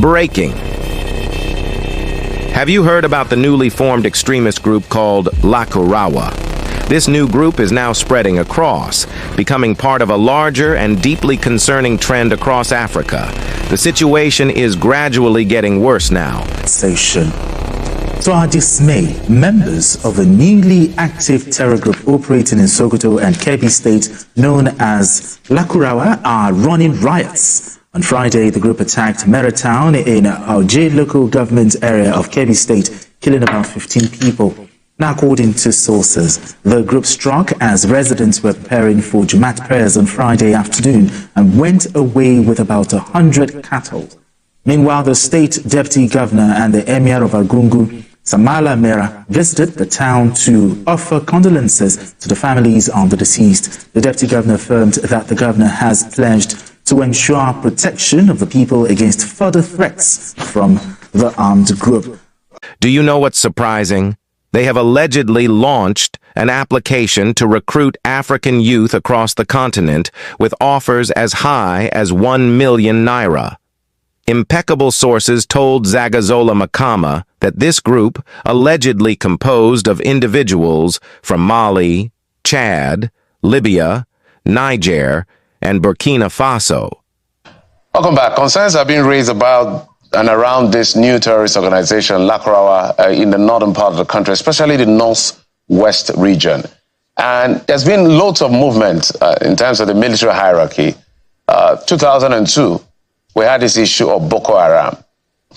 Breaking. Have you heard about the newly formed extremist group called Lakurawa? This new group is now spreading across, becoming part of a larger and deeply concerning trend across Africa. The situation is gradually getting worse now. To our dismay, members of a newly active terror group operating in Sokoto and Kebbi State, known as Lakurawa, are running riots. On Friday, the group attacked Mera town in Auje local government area of Kebbi State, killing about 15 people. Now, according to sources, the group struck as residents were preparing for Jumat prayers on Friday afternoon and went away with about 100 cattle. Meanwhile, the state deputy governor and the emir of Argungu, Samala Mera, visited the town to offer condolences to the families of the deceased. The deputy governor affirmed that the governor has pledged to ensure protection of the people against further threats from the armed group. Do you know what's surprising? They have allegedly launched an application to recruit African youth across the continent with offers as high as 1 million naira. Impeccable sources told Zagazola Makama that this group, allegedly composed of individuals from Mali, Chad, Libya, Niger, and Burkina Faso. Welcome back. Concerns have been raised about and around this new terrorist organization, Lakurawa, in the northern part of the country, especially the northwest region. And there's been loads of movement in terms of the military hierarchy. 2002, we had this issue of Boko Haram,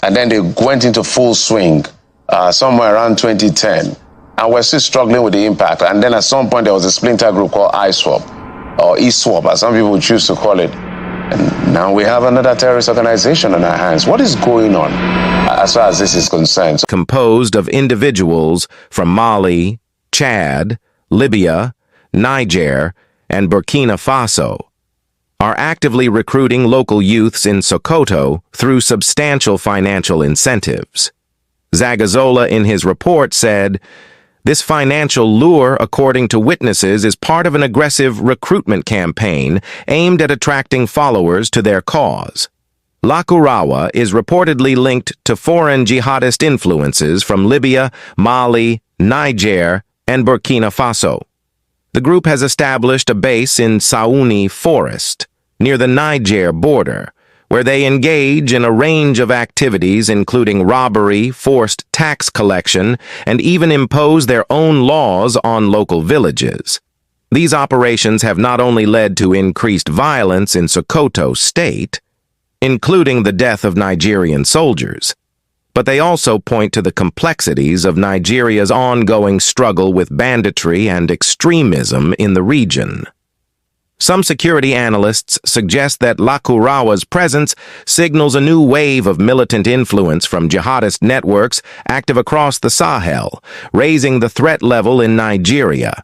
and then they went into full swing somewhere around 2010, and we're still struggling with the impact. And then at some point, there was a splinter group called ISWAP, or ISWAP, as some people choose to call it. And now we have another terrorist organization on our hands. What is going on as far as this is concerned? Composed of individuals from Mali, Chad, Libya, Niger, and Burkina Faso are actively recruiting local youths in Sokoto through substantial financial incentives. Zagazola in his report said, "This financial lure, according to witnesses, is part of an aggressive recruitment campaign aimed at attracting followers to their cause." Lakurawa is reportedly linked to foreign jihadist influences from Libya, Mali, Niger, and Burkina Faso. The group has established a base in Saouni Forest, near the Niger border, where they engage in a range of activities including robbery, forced tax collection, and even impose their own laws on local villages. These operations have not only led to increased violence in Sokoto State, including the death of Nigerian soldiers, but they also point to the complexities of Nigeria's ongoing struggle with banditry and extremism in the region. Some security analysts suggest that Lakurawa's presence signals a new wave of militant influence from jihadist networks active across the Sahel, raising the threat level in Nigeria.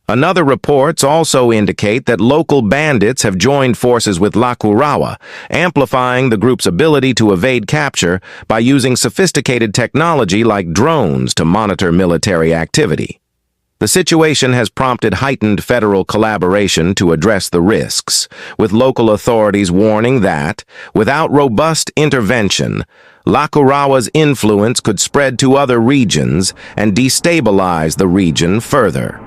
Another reports also indicate that local bandits have joined forces with Lakurawa, amplifying the group's ability to evade capture by using sophisticated technology like drones to monitor military activity. The situation has prompted heightened federal collaboration to address the risks, with local authorities warning that, without robust intervention, Lakurawa's influence could spread to other regions and destabilize the region further.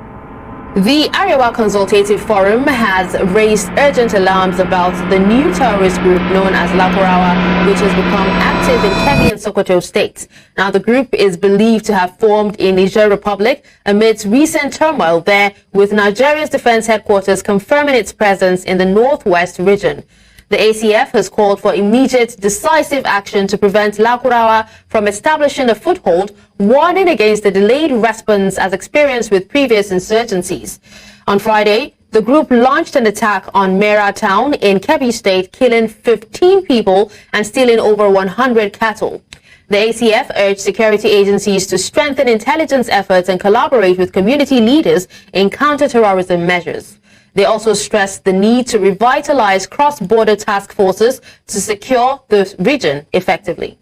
The Arewa Consultative Forum has raised urgent alarms about the new terrorist group known as Lakurawa, which has become active in Kebbi and Sokoto states. Now, the group is believed to have formed in Niger Republic amidst recent turmoil there, with Nigeria's defense headquarters confirming its presence in the northwest region. The ACF has called for immediate, decisive action to prevent Lakurawa from establishing a foothold, warning against the delayed response as experienced with previous insurgencies. On Friday, the group launched an attack on Mera town in Kebbi State, killing 15 people and stealing over 100 cattle. The ACF urged security agencies to strengthen intelligence efforts and collaborate with community leaders in counter-terrorism measures. They also stressed the need to revitalize cross-border task forces to secure the region effectively.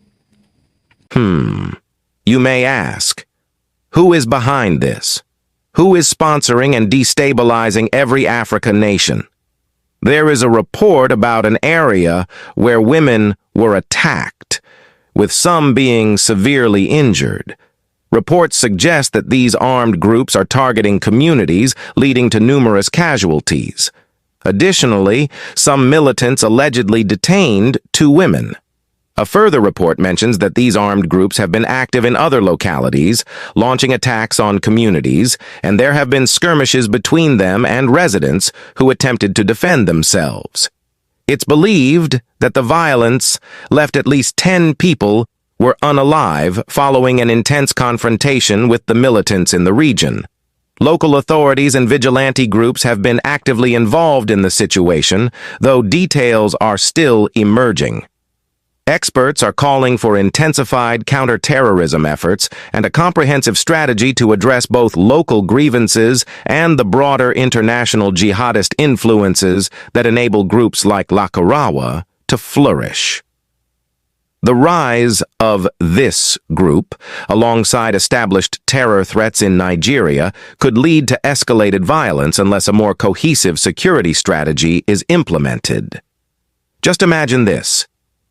You may ask, who is behind this? Who is sponsoring and destabilizing every African nation? There is a report about an area where women were attacked, with some being severely injured. Reports suggest that these armed groups are targeting communities, leading to numerous casualties. Additionally, some militants allegedly detained 2 women. A further report mentions that these armed groups have been active in other localities, launching attacks on communities, and there have been skirmishes between them and residents who attempted to defend themselves. It's believed that the violence left at least 10 people were unalive following an intense confrontation with the militants in the region. Local authorities and vigilante groups have been actively involved in the situation, though details are still emerging. Experts are calling for intensified counter-terrorism efforts and a comprehensive strategy to address both local grievances and the broader international jihadist influences that enable groups like Lakurawa to flourish. The rise of this group, alongside established terror threats in Nigeria, could lead to escalated violence unless a more cohesive security strategy is implemented. Just imagine this.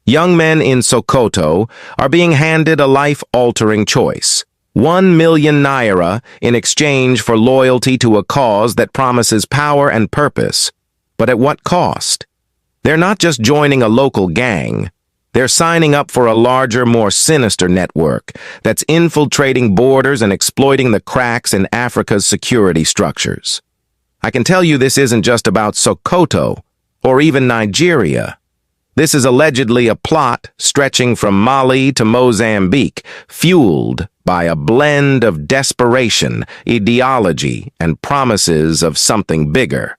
Young men in Sokoto are being handed a life-altering choice. 1 million naira in exchange for loyalty to a cause that promises power and purpose. But at what cost? They're not just joining a local gang. They're signing up for a larger, more sinister network that's infiltrating borders and exploiting the cracks in Africa's security structures. I can tell you this isn't just about Sokoto or even Nigeria. This is allegedly a plot stretching from Mali to Mozambique, fueled by a blend of desperation, ideology, and promises of something bigger.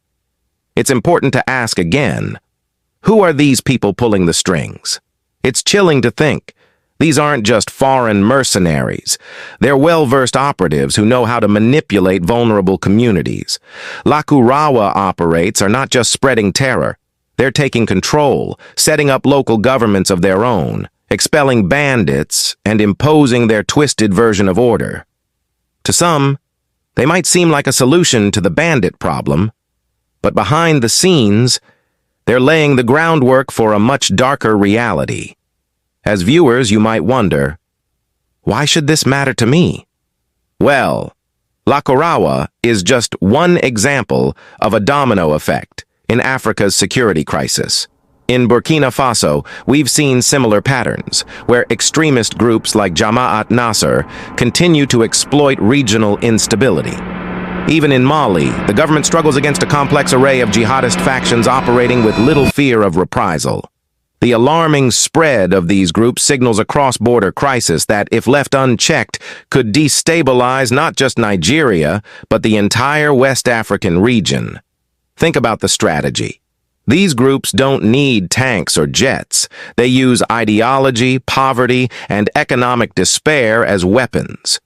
It's important to ask again, who are these people pulling the strings? It's chilling to think. These aren't just foreign mercenaries. They're well-versed operatives who know how to manipulate vulnerable communities. Lakurawa operates are not just spreading terror. They're taking control, setting up local governments of their own, expelling bandits, and imposing their twisted version of order. To some, they might seem like a solution to the bandit problem, but behind the scenes, they're laying the groundwork for a much darker reality. As viewers, you might wonder, why should this matter to me? Well, Lakurawa is just one example of a domino effect in Africa's security crisis. In Burkina Faso, we've seen similar patterns, where extremist groups like Jamaat Nasser continue to exploit regional instability. Even in Mali, the government struggles against a complex array of jihadist factions operating with little fear of reprisal. The alarming spread of these groups signals a cross-border crisis that, if left unchecked, could destabilize not just Nigeria, but the entire West African region. Think about the strategy. These groups don't need tanks or jets. They use ideology, poverty, and economic despair as weapons.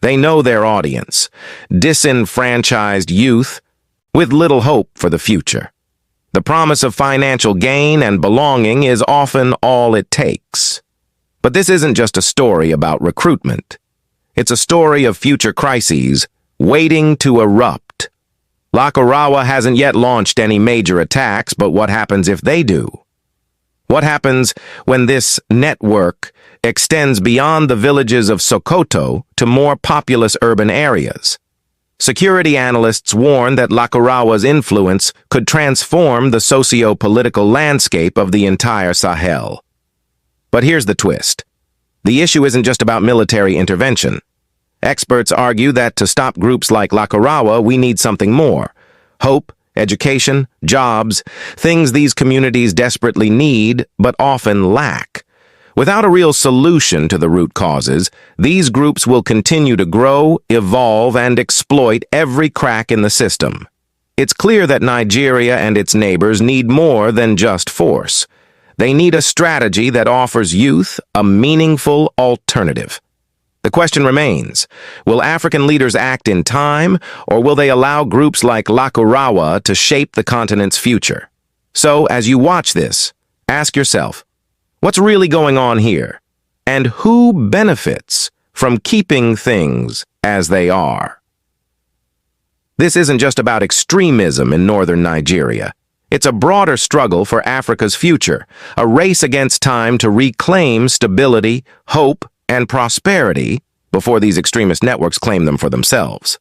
They know their audience, disenfranchised youth with little hope for the future. The promise of financial gain and belonging is often all it takes. But this isn't just a story about recruitment. It's a story of future crises waiting to erupt. Lakurawa hasn't yet launched any major attacks, but what happens if they do? What happens when this network extends beyond the villages of Sokoto to more populous urban areas? Security analysts warn that Lakurawa's influence could transform the socio-political landscape of the entire Sahel. But here's the twist. The issue isn't just about military intervention. Experts argue that to stop groups like Lakurawa, we need something more. Hope, education, jobs, things these communities desperately need but often lack. Without a real solution to the root causes, these groups will continue to grow, evolve, and exploit every crack in the system. It's clear that Nigeria and its neighbors need more than just force. They need a strategy that offers youth a meaningful alternative. The question remains, will African leaders act in time, or will they allow groups like Lakurawa to shape the continent's future? So, as you watch this, ask yourself, what's really going on here? And who benefits from keeping things as they are? This isn't just about extremism in northern Nigeria. It's a broader struggle for Africa's future, a race against time to reclaim stability, hope, and prosperity before these extremist networks claim them for themselves.